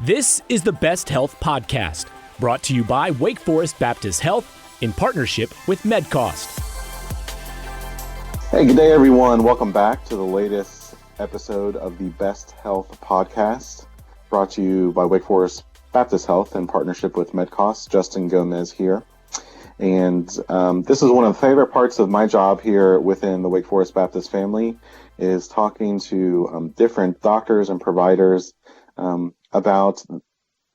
This is the Best Health Podcast, brought to you by Wake Forest Baptist Health in partnership with MedCost. Hey, good day, everyone. Welcome back to the latest episode of the Best Health Podcast, brought to you by Wake Forest Baptist Health in partnership with MedCost. Justin Gomez here. And this is one of the favorite parts of my job here within the Wake Forest Baptist family, is talking to different doctors and providers about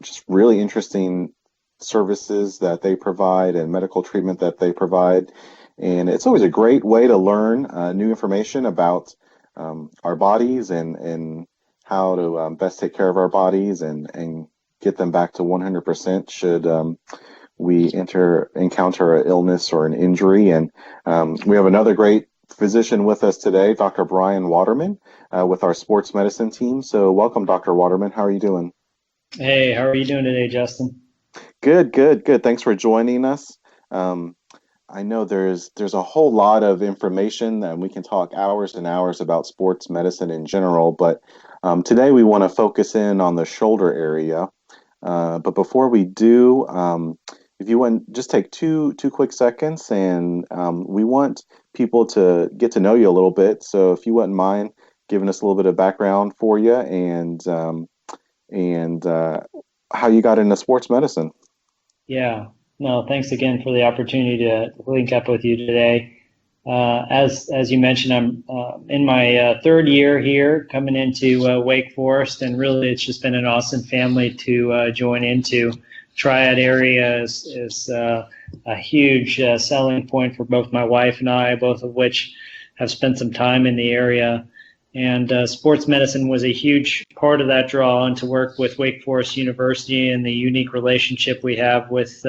just really interesting services that they provide and medical treatment that they provide. And it's always a great way to learn new information about our bodies and how to best take care of our bodies and get them back to 100% should we encounter an illness or an injury. And we have another great physician with us today, Dr. Brian Waterman, with our sports medicine team. So welcome, Dr. Waterman. How are you doing? Hey, how are you doing today, Justin? Good. Thanks for joining us. I know there's a whole lot of information, and we can talk hours and hours about sports medicine in general, but today we want to focus in on the shoulder area. But before we do, if you want, just take two quick seconds, and we want people to get to know you a little bit. So if you wouldn't mind giving us a little bit of background for you and how you got into sports medicine. Yeah, no, thanks again for the opportunity to link up with you today. As you mentioned, I'm in my third year here, coming into Wake Forest, and really it's just been an awesome family to join into. Triad area is a huge selling point for both my wife and I, both of which have spent some time in the area. And sports medicine was a huge part of that draw, and to work with Wake Forest University and the unique relationship we have with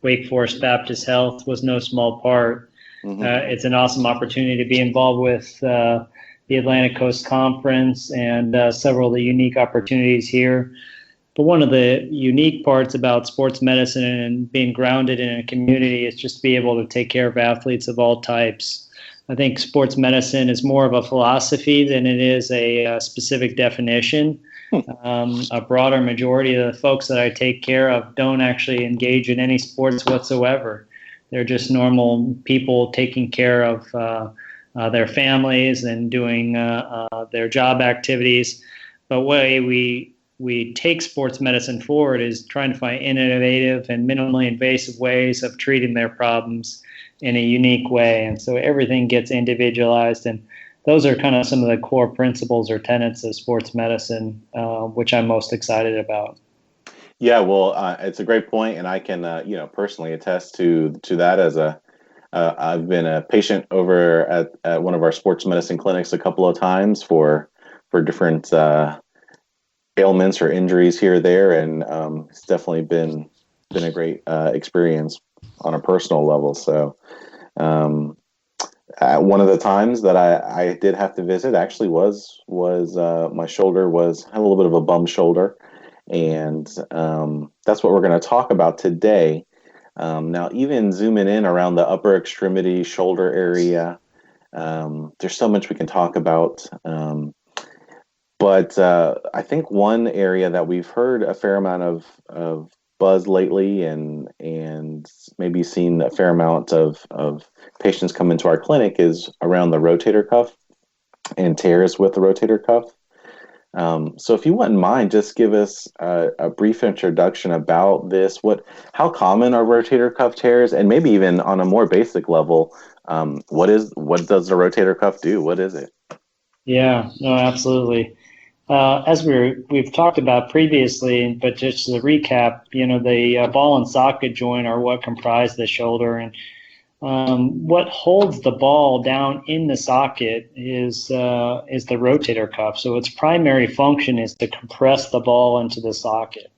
Wake Forest Baptist Health was no small part. Mm-hmm. It's an awesome opportunity to be involved with the Atlantic Coast Conference and several of the unique opportunities here. But one of the unique parts about sports medicine and being grounded in a community is just to be able to take care of athletes of all types. I think sports medicine is more of a philosophy than it is a specific definition. A broader majority of the folks that I take care of don't actually engage in any sports whatsoever. They're just normal people taking care of their families and doing their job activities. But way we take sports medicine forward is trying to find innovative and minimally invasive ways of treating their problems in a unique way. And so everything gets individualized, and those are kind of some of the core principles or tenets of sports medicine, which I'm most excited about. Yeah, well, it's a great point, and I can, personally attest to that. As I've been a patient over at one of our sports medicine clinics a couple of times for different ailments or injuries here or there, and it's definitely been a great experience on a personal level. So one of the times that I did have to visit actually was my shoulder had a little bit of a bum shoulder, and that's what we're going to talk about today. Now, even zooming in around the upper extremity shoulder area, there's so much we can talk about. But I think one area that we've heard a fair amount of buzz lately and maybe seen a fair amount of patients come into our clinic is around the rotator cuff and tears with the rotator cuff. So if you wouldn't mind, just give us a brief introduction about this. How common are rotator cuff tears? And maybe even on a more basic level, what does the rotator cuff do? What is it? Yeah, no, absolutely. As we've talked about previously, but just to recap, the ball and socket joint are what comprise the shoulder, and what holds the ball down in the socket is the rotator cuff. So its primary function is to compress the ball into the socket.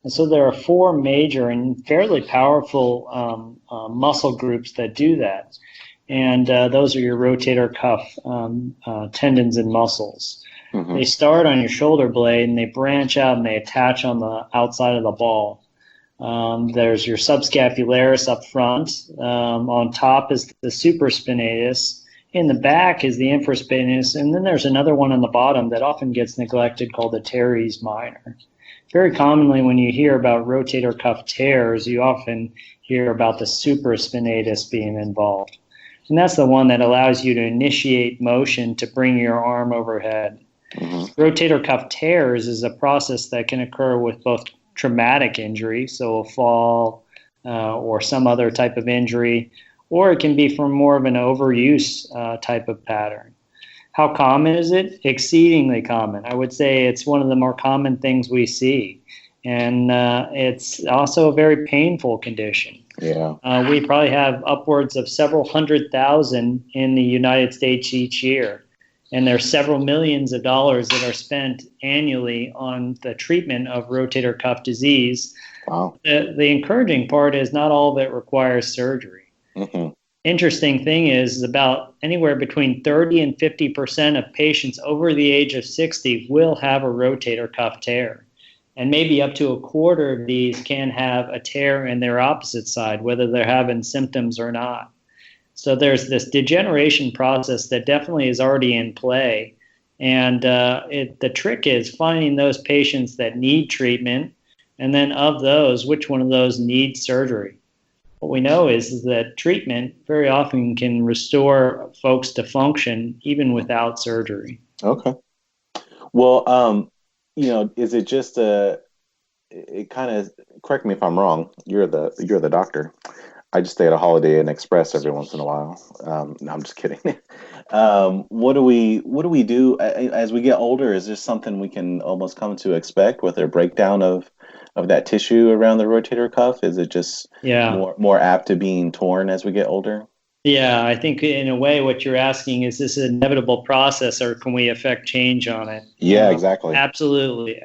And so there are four major and fairly powerful muscle groups that do that, and those are your rotator cuff tendons and muscles. Mm-hmm. They start on your shoulder blade and they branch out and they attach on the outside of the ball. There's your subscapularis up front. On top is the supraspinatus. In the back is the infraspinatus. And then there's another one on the bottom that often gets neglected called the teres minor. Very commonly, when you hear about rotator cuff tears, you often hear about the supraspinatus being involved. And that's the one that allows you to initiate motion to bring your arm overhead. Rotator cuff tears is a process that can occur with both traumatic injury, so a fall or some other type of injury, or it can be from more of an overuse type of pattern. How common is it? Exceedingly common. I would say it's one of the more common things we see. And it's also a very painful condition. Yeah. We probably have upwards of several 100,000 in the United States each year. And there's several millions of dollars that are spent annually on the treatment of rotator cuff disease. Wow. The encouraging part is not all of it requires surgery. Interesting thing is about anywhere between 30 and 50% of patients over the age of 60 will have a rotator cuff tear. And maybe up to a quarter of these can have a tear in their opposite side, whether they're having symptoms or not. So there's this degeneration process that definitely is already in play. And the trick is finding those patients that need treatment, and then of those, which one of those needs surgery. What we know is that treatment very often can restore folks to function even without surgery. Okay. Well, is it just it kind of, correct me if I'm wrong, you're the doctor. I just stay at a Holiday Inn Express every once in a while. No, I'm just kidding. What do we do as we get older? Is this something we can almost come to expect with a breakdown of that tissue around the rotator cuff? Is it just more apt to being torn as we get older? Yeah, I think in a way what you're asking is this an inevitable process, or can we affect change on it? Yeah, exactly. Absolutely.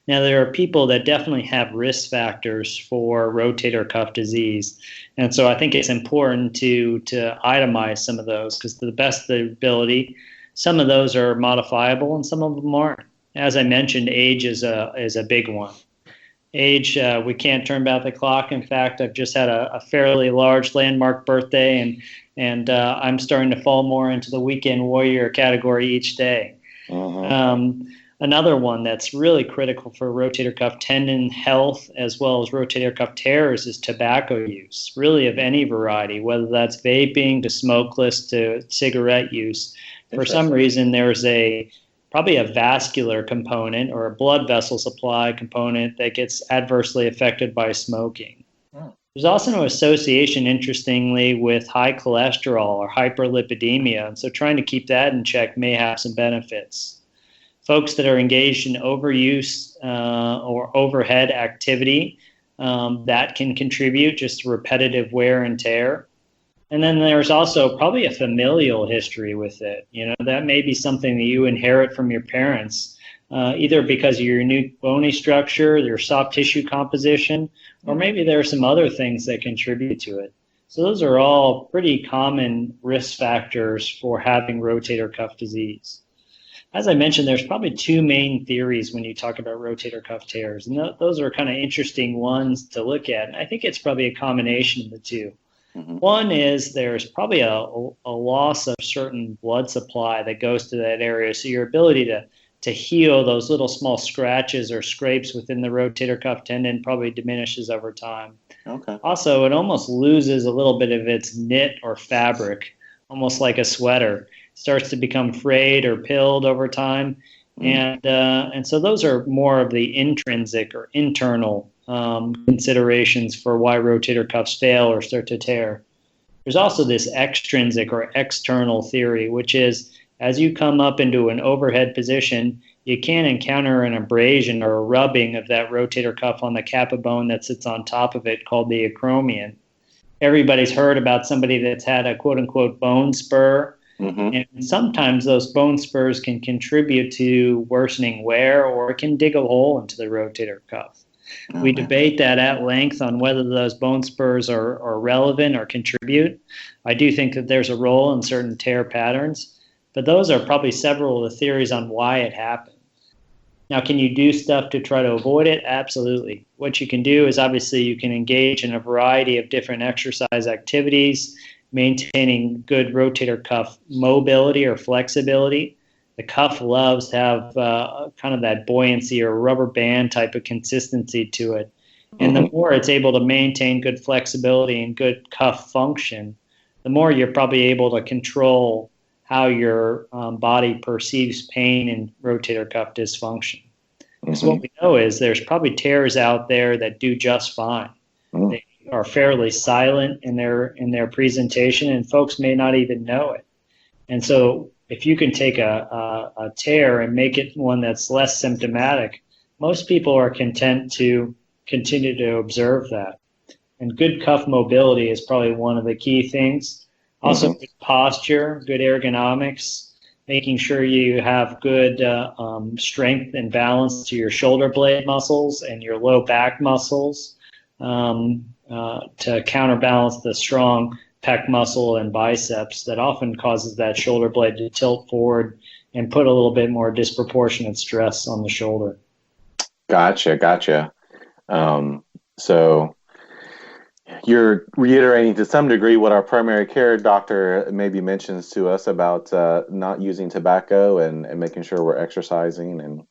Now, there are people that definitely have risk factors for rotator cuff disease. And so I think it's important to itemize some of those, because to the best of the ability, some of those are modifiable and some of them aren't. As I mentioned, age is a big one. Age, we can't turn back the clock. In fact, I've just had a fairly large landmark birthday, and I'm starting to fall more into the weekend warrior category each day. Another one that's really critical for rotator cuff tendon health as well as rotator cuff tears is tobacco use, really of any variety, whether that's vaping to smokeless to cigarette use. For some reason, there's probably a vascular component or a blood vessel supply component that gets adversely affected by smoking. There's also an association, interestingly, with high cholesterol or hyperlipidemia, and so trying to keep that in check may have some benefits. Folks that are engaged in overuse or overhead activity, that can contribute just to repetitive wear and tear. And then there's also probably a familial history with it. That may be something that you inherit from your parents, either because of your new bony structure, your soft tissue composition, or maybe there are some other things that contribute to it. So those are all pretty common risk factors for having rotator cuff disease. As I mentioned, there's probably two main theories when you talk about rotator cuff tears, and those are kind of interesting ones to look at. And I think it's probably a combination of the two. One is there's probably a loss of certain blood supply that goes to that area, so your ability to heal those little small scratches or scrapes within the rotator cuff tendon probably diminishes over time. Also, it almost loses a little bit of its knit or fabric, almost like a sweater. Starts to become frayed or pilled over time. And so those are more of the intrinsic or internal considerations for why rotator cuffs fail or start to tear. There's also this extrinsic or external theory, which is as you come up into an overhead position, you can encounter an abrasion or a rubbing of that rotator cuff on the kappa bone that sits on top of it called the acromion. Everybody's heard about somebody that's had a quote-unquote bone spur. And sometimes those bone spurs can contribute to worsening wear, or it can dig a hole into the rotator cuff. We debate that at length on whether those bone spurs are relevant or contribute. I do think that there's a role in certain tear patterns, but those are probably several of the theories on why it happened. Now, can you do stuff to try to avoid it? Absolutely. What you can do is obviously you can engage in a variety of different exercise activities, maintaining good rotator cuff mobility or flexibility. The cuff loves to have kind of that buoyancy or rubber band type of consistency to it. And the more it's able to maintain good flexibility and good cuff function, the more you're probably able to control how your body perceives pain and rotator cuff dysfunction. Because what we know is there's probably tears out there that do just fine. They are fairly silent in their presentation, and folks may not even know it. And so if you can take a tear and make it one that's less symptomatic, most people are content to continue to observe that. And good cuff mobility is probably one of the key things. Also, good posture, good ergonomics, making sure you have good strength and balance to your shoulder blade muscles and your low back muscles to counterbalance the strong pec muscle and biceps that often causes that shoulder blade to tilt forward and put a little bit more disproportionate stress on the shoulder. Gotcha. So you're reiterating to some degree what our primary care doctor maybe mentions to us about not using tobacco and making sure we're exercising and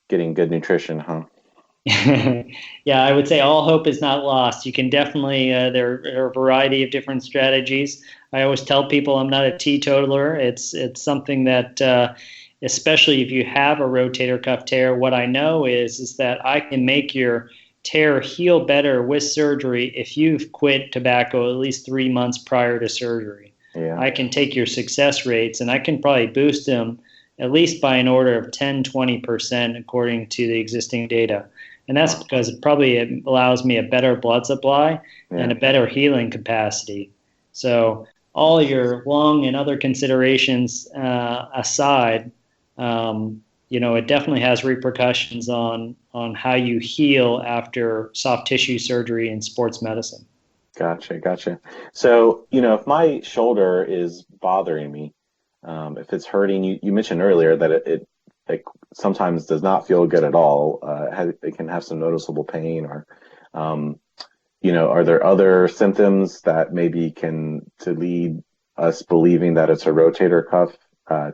getting good nutrition, huh? Yeah, I would say all hope is not lost. You can definitely, there are a variety of different strategies. I always tell people I'm not a teetotaler. It's something that, especially if you have a rotator cuff tear, what I know is that I can make your tear heal better with surgery if you've quit tobacco at least 3 months prior to surgery. Yeah. I can take your success rates and I can probably boost them at least by an order of 10-20% according to the existing data. And that's because it allows me a better blood supply and a better healing capacity. So all your lung and other considerations aside, it definitely has repercussions on how you heal after soft tissue surgery in sports medicine. Gotcha. So, if my shoulder is bothering me, if it's hurting, you mentioned earlier that it sometimes does not feel good at all. It can have some noticeable pain or, are there other symptoms that maybe to lead us believing that it's a rotator cuff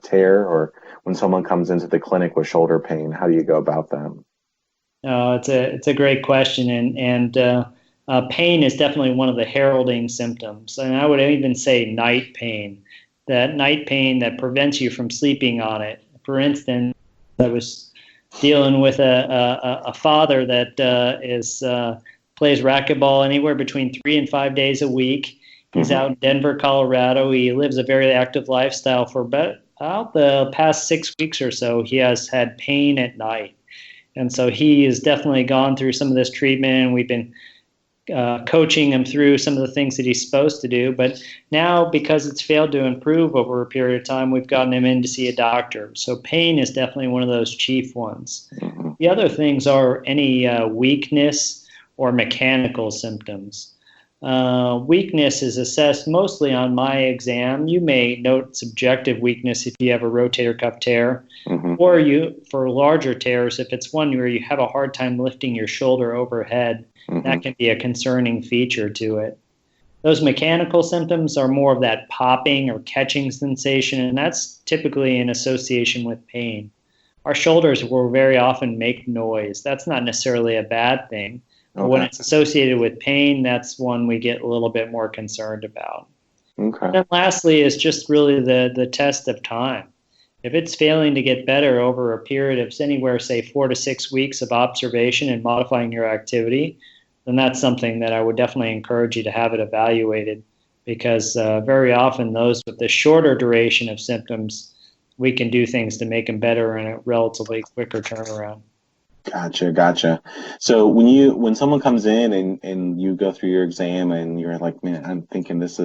tear? Or when someone comes into the clinic with shoulder pain, how do you go about that? It's a great question. And pain is definitely one of the heralding symptoms. And I would even say night pain, that night pain that prevents you from sleeping on it. For instance, I was dealing with a father that plays racquetball anywhere between 3 and 5 days a week. He's out in Denver, Colorado. He lives a very active lifestyle. For about the past 6 weeks or so, he has had pain at night. And so he has definitely gone through some of this treatment, and we've been coaching him through some of the things that he's supposed to do. But now, because it's failed to improve over a period of time, we've gotten him in to see a doctor. So pain is definitely one of those chief ones. The other things are any weakness or mechanical symptoms. Weakness is assessed mostly on my exam. You may note subjective weakness if you have a rotator cuff tear, or for larger tears, if it's one where you have a hard time lifting your shoulder overhead, that can be a concerning feature to it. Those mechanical symptoms are more of that popping or catching sensation, and that's typically in association with pain. Our shoulders will very often make noise. That's not necessarily a bad thing. But when it's associated with pain, that's one we get a little bit more concerned about. And then lastly is just really the test of time. If it's failing to get better over a period of anywhere, say, 4 to 6 weeks of observation and modifying your activity, then that's something that I would definitely encourage you to have it evaluated, because very often those with the shorter duration of symptoms, we can do things to make them better in a relatively quicker turnaround. Gotcha. So when someone comes in and you go through your exam and you're like, man, I'm thinking this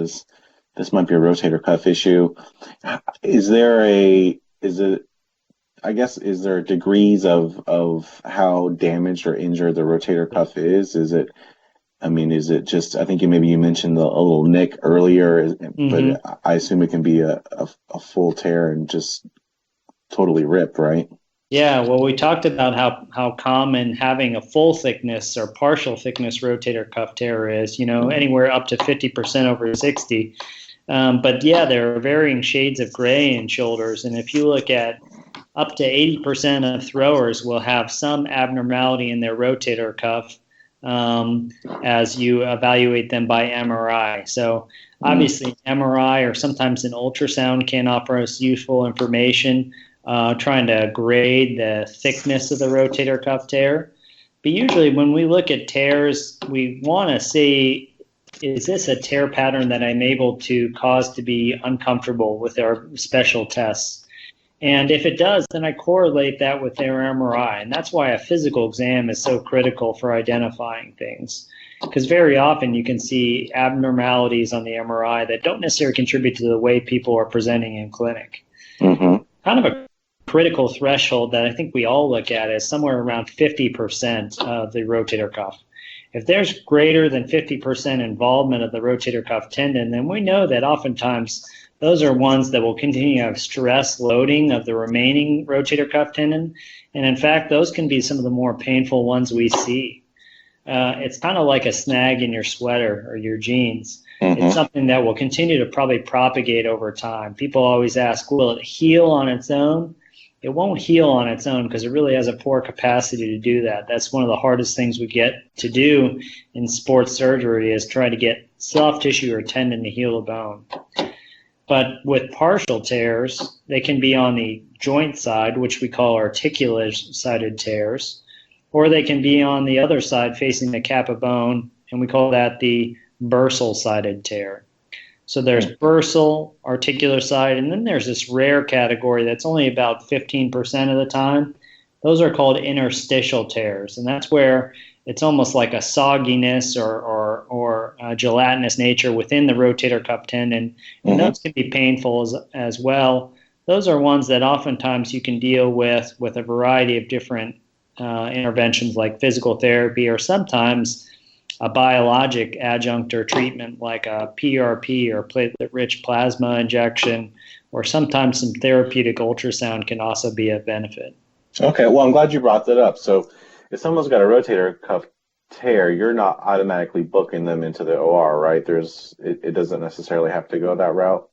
might be a rotator cuff issue. Is there degrees of how damaged or injured the rotator cuff is? Is it just, I think you mentioned a little nick earlier, but I assume it can be a full tear and just totally ripped, right? Yeah, well, we talked about how common having a full thickness or partial thickness rotator cuff tear is, anywhere up to 50% over 60. But yeah, there are varying shades of gray in shoulders. And if you look at up to 80% of throwers will have some abnormality in their rotator cuff as you evaluate them by MRI. So obviously MRI or sometimes an ultrasound can offer us useful information trying to grade the thickness of the rotator cuff tear. But usually when we look at tears, we want to see, is this a tear pattern that I'm able to cause to be uncomfortable with our special tests? And if it does, then I correlate that with their MRI. And that's why a physical exam is so critical for identifying things. Because very often you can see abnormalities on the MRI that don't necessarily contribute to the way people are presenting in clinic. Kind of a critical threshold that I think we all look at is somewhere around 50% of the rotator cuff. If there's greater than 50% involvement of the rotator cuff tendon, then we know that oftentimes those are ones that will continue to have stress loading of the remaining rotator cuff tendon. And in fact, those can be some of the more painful ones we see. It's kind of like a snag in your sweater or your jeans. It's something that will continue to probably propagate over time. People always ask, will it heal on its own? It won't heal on its own because it really has a poor capacity to do that. That's one of the hardest things we get to do in sports surgery is try to get soft tissue or tendon to heal a bone. But with partial tears, they can be on the joint side, which we call articular-sided tears, or they can be on the other side facing the cap of bone, and we call that the bursal-sided tear. So there's bursal, articular side, and then there's this rare category that's only about 15% of the time. Those are called interstitial tears, and that's where it's almost like a sogginess or gelatinous nature within the rotator cuff tendon, and those can be painful as well. Those are ones that oftentimes you can deal with a variety of different interventions like physical therapy or sometimes a biologic adjunct or treatment like a PRP or platelet-rich plasma injection, or sometimes some therapeutic ultrasound can also be of benefit. Okay, well, I'm glad you brought that up. So if someone's got a rotator cuff tear, you're not automatically booking them into the OR, right? It doesn't necessarily have to go that route?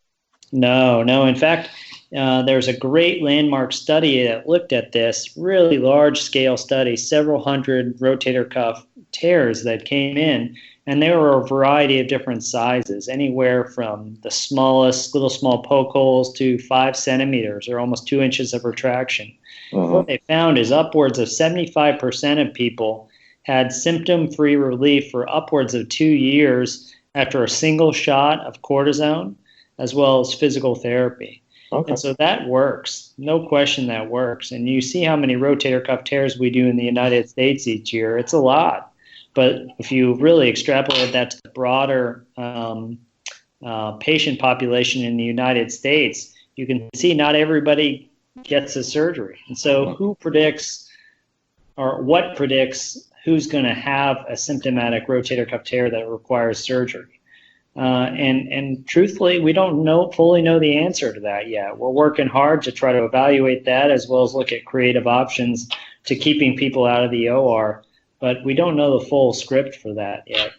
No. In fact, there's a great landmark study that looked at this, really large-scale study, several hundred rotator cuff tears that came in, and there were a variety of different sizes, anywhere from the smallest, little small poke holes to 5 centimeters or almost 2 inches of retraction. What they found is upwards of 75% of people had symptom-free relief for upwards of 2 years after a single shot of cortisone, as well as physical therapy. Okay. And so that works. No question that works. And you see how many rotator cuff tears we do in the United States each year. It's a lot. But if you really extrapolate that to the broader patient population in the United States, you can see not everybody gets a surgery. And so who predicts or what predicts who's going to have a symptomatic rotator cuff tear that requires surgery? And truthfully, we don't fully know the answer to that yet. We're working hard to try to evaluate that as well as look at creative options to keeping people out of the OR. But we don't know the full script for that yet.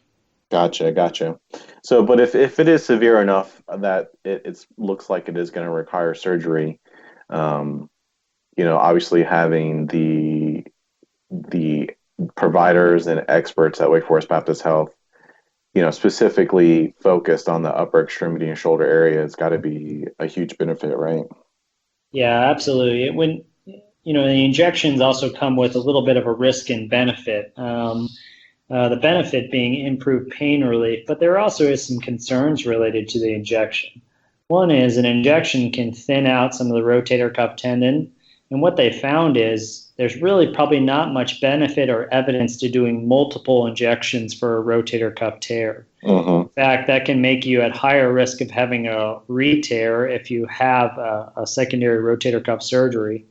Gotcha. So, but if it is severe enough that it looks like it is going to require surgery, obviously having the providers and experts at Wake Forest Baptist Health, specifically focused on the upper extremity and shoulder area, it's got to be a huge benefit, right? Yeah, absolutely. When the injections also come with a little bit of a risk and benefit. The benefit being improved pain relief, but there also is some concerns related to the injection. One is an injection can thin out some of the rotator cuff tendon, and what they found is there's really probably not much benefit or evidence to doing multiple injections for a rotator cuff tear. In fact, that can make you at higher risk of having a re-tear if you have a secondary rotator cuff surgery.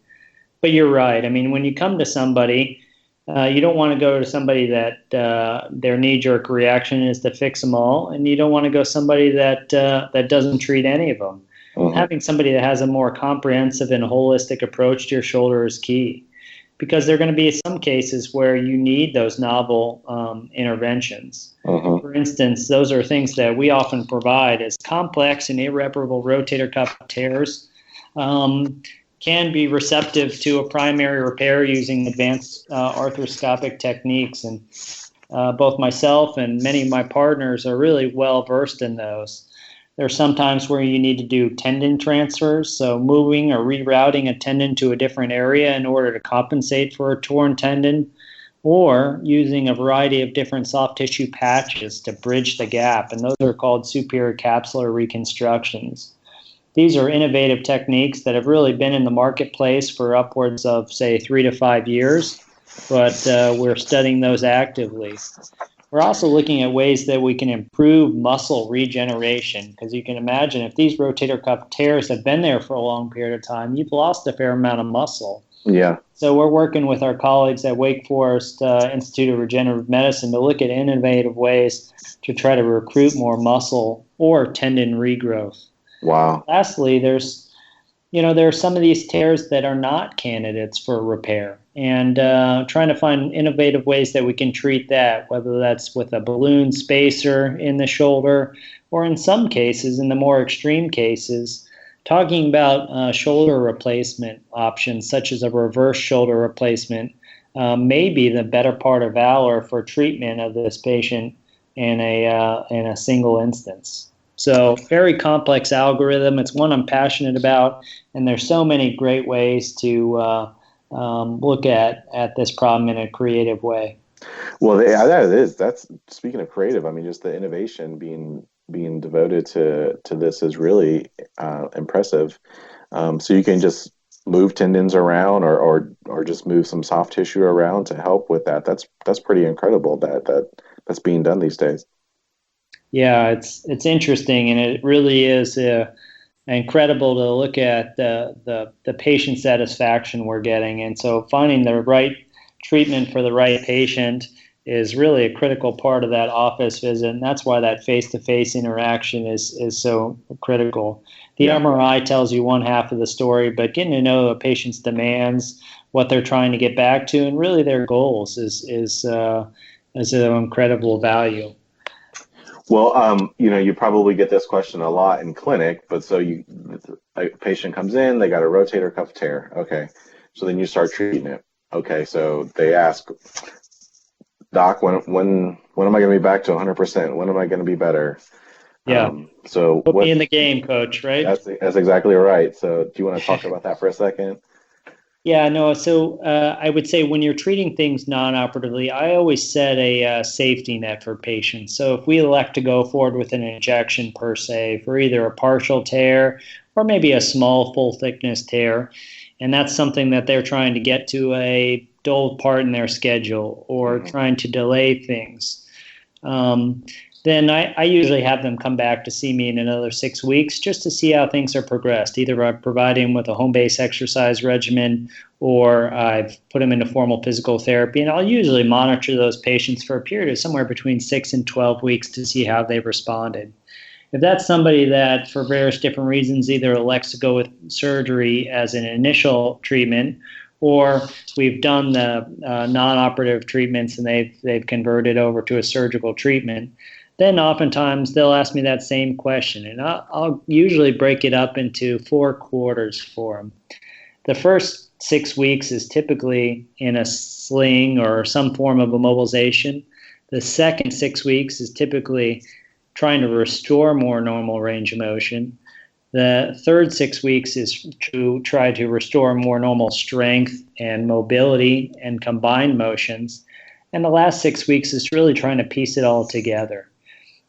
But you're right. I mean, when you come to somebody, you don't want to go to somebody that their knee-jerk reaction is to fix them all, and you don't want to go somebody that doesn't treat any of them. Having somebody that has a more comprehensive and holistic approach to your shoulder is key, because there are going to be some cases where you need those novel interventions. For instance, those are things that we often provide as complex and irreparable rotator cuff tears. can be receptive to a primary repair using advanced arthroscopic techniques. And both myself and many of my partners are really well versed in those. There are some times where you need to do tendon transfers, so moving or rerouting a tendon to a different area in order to compensate for a torn tendon, or using a variety of different soft tissue patches to bridge the gap, and those are called superior capsular reconstructions. These are innovative techniques that have really been in the marketplace for upwards of, say, 3 to 5 years, but we're studying those actively. We're also looking at ways that we can improve muscle regeneration, because you can imagine if these rotator cuff tears have been there for a long period of time, you've lost a fair amount of muscle. Yeah. So we're working with our colleagues at Wake Forest Institute of Regenerative Medicine to look at innovative ways to try to recruit more muscle or tendon regrowth. Wow. Lastly, there are some of these tears that are not candidates for repair, and trying to find innovative ways that we can treat that, whether that's with a balloon spacer in the shoulder, or in some cases, in the more extreme cases, talking about shoulder replacement options, such as a reverse shoulder replacement, may be the better part of valor for treatment of this patient in a single instance. So very complex algorithm. It's one I'm passionate about, and there's so many great ways to look at this problem in a creative way. Well, that is. That's, speaking of creative, I mean, just the innovation being devoted to this is really impressive. So you can just move tendons around, or just move some soft tissue around to help with that. That's pretty incredible that's being done these days. Yeah, it's interesting, and it really is incredible to look at the patient satisfaction we're getting. And so finding the right treatment for the right patient is really a critical part of that office visit, and that's why that face-to-face interaction is so critical. The MRI tells you one half of the story, but getting to know a patient's demands, what they're trying to get back to, and really their goals is an incredible value. Well, you probably get this question a lot in clinic, but so a patient comes in, they got a rotator cuff tear. Okay. So then you start treating it. Okay. So they ask, Doc, when am I going to be back to 100%? When am I going to be better? Yeah. So put me in the game, coach, right? That's exactly right. So do you want to talk about that for a second? Yeah, no. So I would say when you're treating things non-operatively, I always set a safety net for patients. So if we elect to go forward with an injection per se for either a partial tear or maybe a small full thickness tear, and that's something that they're trying to get to a dull part in their schedule or trying to delay things, then I usually have them come back to see me in another 6 weeks just to see how things are progressed. Either I provide them with a home-based exercise regimen, or I've put them into formal physical therapy, and I'll usually monitor those patients for a period of somewhere between 6 and 12 weeks to see how they've responded. If that's somebody that, for various different reasons, either elects to go with surgery as an initial treatment, or we've done the non-operative treatments and they've converted over to a surgical treatment, then oftentimes they'll ask me that same question, and I'll usually break it up into 4 quarters for them. The first 6 weeks is typically in a sling or some form of immobilization. The second 6 weeks is typically trying to restore more normal range of motion. The third 6 weeks is to try to restore more normal strength and mobility and combined motions. And the last 6 weeks is really trying to piece it all together.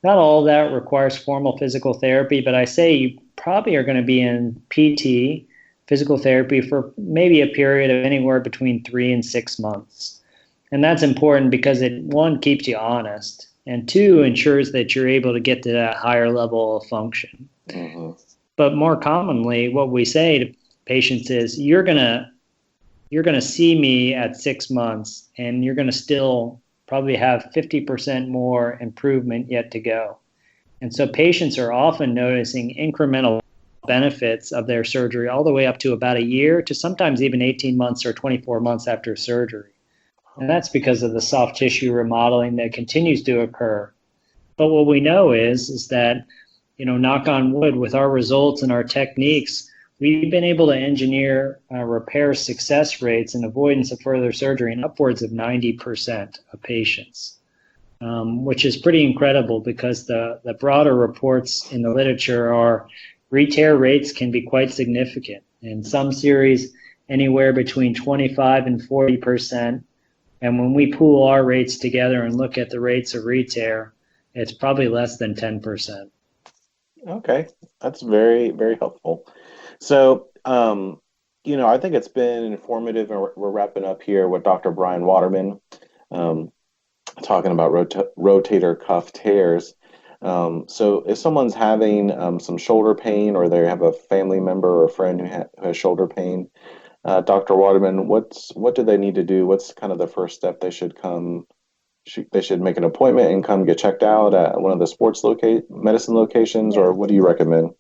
Not all of that requires formal physical therapy, but I say you probably are going to be in PT, physical therapy, for maybe a period of anywhere between 3 and 6 months. And that's important because it, 1, keeps you honest, and 2, ensures that you're able to get to that higher level of function. Mm-hmm. But more commonly, what we say to patients is, you're going to see me at 6 months, and you're going to still probably have 50% more improvement yet to go. And so patients are often noticing incremental benefits of their surgery all the way up to about a year to sometimes even 18 months or 24 months after surgery. And that's because of the soft tissue remodeling that continues to occur. But what we know is that, knock on wood, with our results and our techniques, we've been able to engineer repair success rates and avoidance of further surgery in upwards of 90% of patients, which is pretty incredible because the broader reports in the literature are re-tear rates can be quite significant. In some series, anywhere between 25 and 40%. And when we pool our rates together and look at the rates of re-tear, it's probably less than 10%. Okay, that's very, very helpful. So, I think it's been informative, and we're wrapping up here with Dr. Brian Waterman, talking about rotator cuff tears. So if someone's having some shoulder pain, or they have a family member or a friend who has shoulder pain, Dr. Waterman, what do they need to do? What's kind of the first step they should come? They should make an appointment and come get checked out at one of the sports medicine locations, or what do you recommend?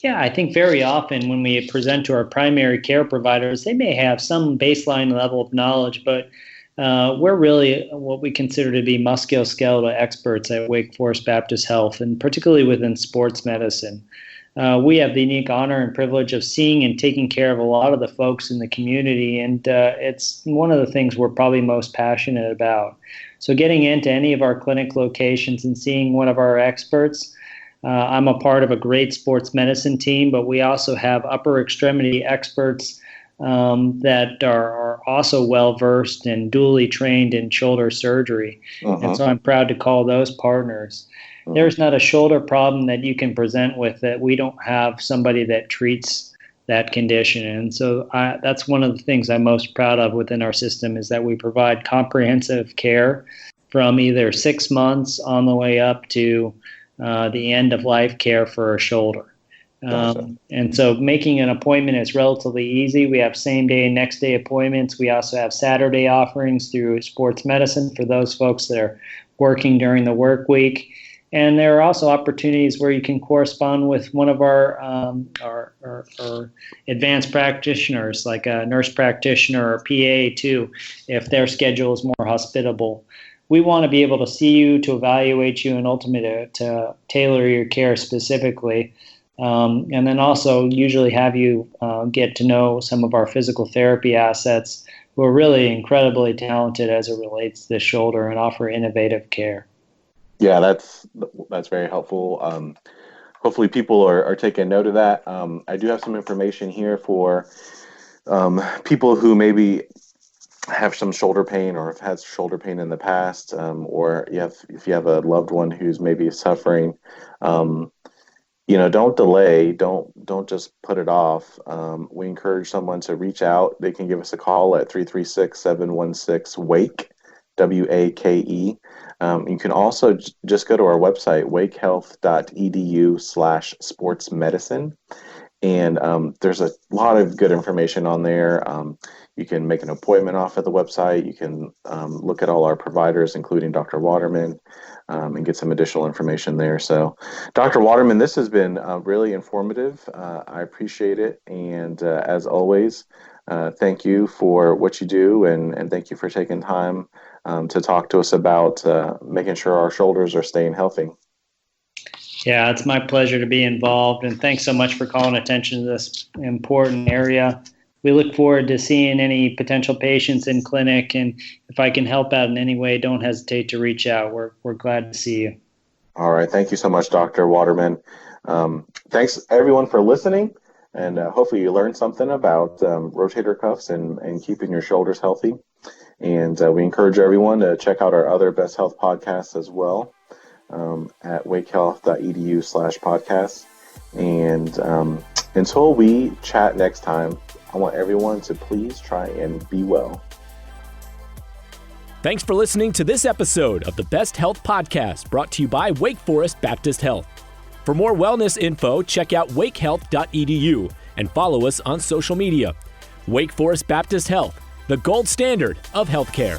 Yeah, I think very often when we present to our primary care providers, they may have some baseline level of knowledge, but we're really what we consider to be musculoskeletal experts at Wake Forest Baptist Health, and particularly within sports medicine. We have the unique honor and privilege of seeing and taking care of a lot of the folks in the community, and it's one of the things we're probably most passionate about. So getting into any of our clinic locations and seeing one of our experts. I'm a part of a great sports medicine team, but we also have upper extremity experts that are also well-versed and dually trained in shoulder surgery. And so I'm proud to call those partners. There's not a shoulder problem that you can present with that we don't have somebody that treats that condition. And so that's one of the things I'm most proud of within our system, is that we provide comprehensive care from either 6 months on the way up to the end of life care for a shoulder. And so making an appointment is relatively easy. We have same day and next day appointments. We also have Saturday offerings through sports medicine for those folks that are working during the work week. And there are also opportunities where you can correspond with one of our advanced practitioners, like a nurse practitioner or PA too, if their schedule is more hospitable. We want to be able to see you, to evaluate you, and ultimately to tailor your care specifically. And then also usually have you get to know some of our physical therapy assets who are really incredibly talented as it relates to the shoulder and offer innovative care. Yeah, that's very helpful. Hopefully people are taking note of that. I do have some information here for people who maybe have some shoulder pain or have had shoulder pain in the past, or if you have a loved one who's maybe suffering. Don't delay. Don't just put it off. We encourage someone to reach out. They can give us a call at 336-716-WAKE, WAKE. You can also just go to our website, wakehealth.edu/sportsmedicine. And there's a lot of good information on there. You can make an appointment off of the website. You can look at all our providers, including Dr. Waterman, and get some additional information there. So, Dr. Waterman, this has been really informative. I appreciate it. And as always, thank you for what you do, and thank you for taking time to talk to us about making sure our shoulders are staying healthy. Yeah, it's my pleasure to be involved, and thanks so much for calling attention to this important area. We look forward to seeing any potential patients in clinic, and if I can help out in any way, don't hesitate to reach out. We're glad to see you. All right. Thank you so much, Dr. Waterman. Thanks, everyone, for listening, and hopefully you learned something about rotator cuffs and keeping your shoulders healthy. And we encourage everyone to check out our other Best Health podcasts as well at wakehealth.edu/podcasts. And until we chat next time, I want everyone to please try and be well. Thanks for listening to this episode of the Best Health Podcast, brought to you by Wake Forest Baptist Health. For more wellness info, check out wakehealth.edu and follow us on social media. Wake Forest Baptist Health, the gold standard of healthcare.